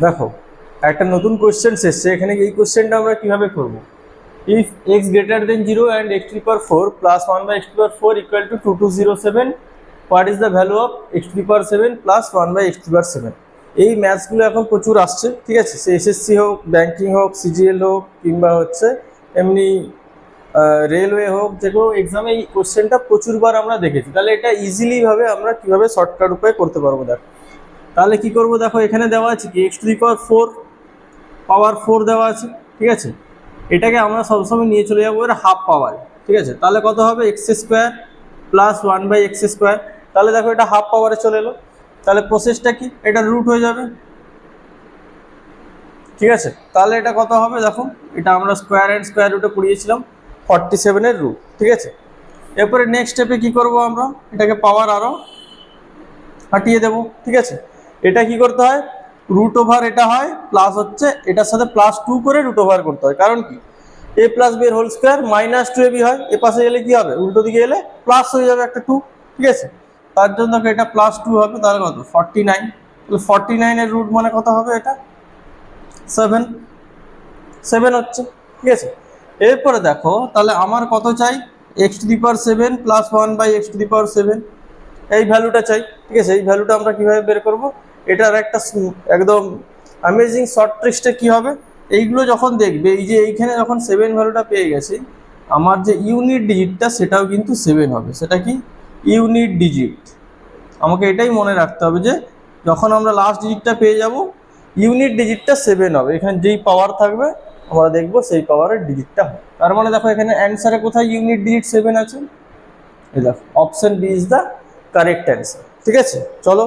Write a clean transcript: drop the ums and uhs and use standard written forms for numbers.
দেখো একটা নতুন কোশ্চেন এসছে এখানে, এই কোশ্চেনটা আমরা কিভাবে করব। If x greater than 0 and x to the power 4 plus 1 by x to the power 4 equal to 2207, what is the value of x to the power 7 plus 1 by x to the power 7। এই ম্যাথসগুলো এখন প্রচুর আসছে, ঠিক আছে, সে SSC হোক, banking হোক, সিজিএল হোক, কিংবা হচ্ছে এমনি রেলওয়ে হোক, যে কোনো এক্সামে এই কোশ্চেনটা প্রচুরবার আমরা দেখেছি। তাহলে এটা ইজিলি ভাবে আমরা কিভাবে শর্টকাট উপায়ে করতে পারবো। দেখো তাহলে কি করব, দেখো এখানে দেওয়া আছে কি এক্স টু দি পাওয়ার 4 দেওয়া আছে, ঠিক আছে। এটাকে আমরা সবসময় নিয়ে চলে যাবো এর হাফ পাওয়ার, ঠিক আছে। তাহলে কত হবে, x square plus 1 by x square. তাহলে দেখো এটা হাফ পাওয়ারে চলে এলো। তাহলে প্রসেসটা কি, এটা রুট হয়ে যাবে, ঠিক আছে। তাহলে এটা কত হবে, দেখো এটা আমরা স্কোয়ার অ্যান্ড স্কোয়ার রুটে পড়িয়েছিলাম 47-এর রুট, ঠিক আছে। এরপরে নেক্সট স্টেপে কি করব, আমরা এটাকে পাওয়ার আরও হাঁটিয়ে দেবো, ঠিক আছে। এটা কি করতে হয়, রুট ওভার এটা হয় প্লাস হচ্ছে এটার সাথে +2 করে রুট ওভার করতে হয়। কারণ কি, a প্লাস বি এর হোল স্কোয়ার -2ab হয়, এ পাশে গেলে কি হবে, উল্টো দিকে এলে প্লাস হয়ে যাবে একটা 2, ঠিক আছে। তার জন্য এটা +2 হবে, তাহলে কত 49। তাহলে 49-এর রুট মানে কত হবে, এটা 7 হচ্ছে, ঠিক আছে। এরপরে দেখো তাহলে আমার কত চাই, x to the power 7 plus 1 by x to the power 7, এই ভ্যালুটা চাই, ঠিক আছে। এই ভ্যালুটা আমরা কিভাবে বের করব, এটার একটা একদম অ্যামেজিং শর্ট ট্রিক্সটা কি হবে, এইগুলো যখন দেখবে, এই যে এইখানে যখন 7 ভ্যালুটা পেয়ে গেছি, আমার যে ইউনিট ডিজিটটা সেটাও কিন্তু 7 হবে। সেটা কি, ইউনিট ডিজিট। আমাকে এটাই মনে রাখতে হবে যে যখন আমরা লাস্ট ডিজিটটা পেয়ে যাব, ইউনিট ডিজিটটা 7 হবে। এখানে যেই পাওয়ার থাকবে আমরা দেখবো সেই পাওয়ারের ডিজিটটা হবে। তার মানে দেখো এখানে অ্যান্সারে কোথায় ইউনিট ডিজিট 7 আছে, এই দেখো option B is the correct answer, ঠিক আছে। চলো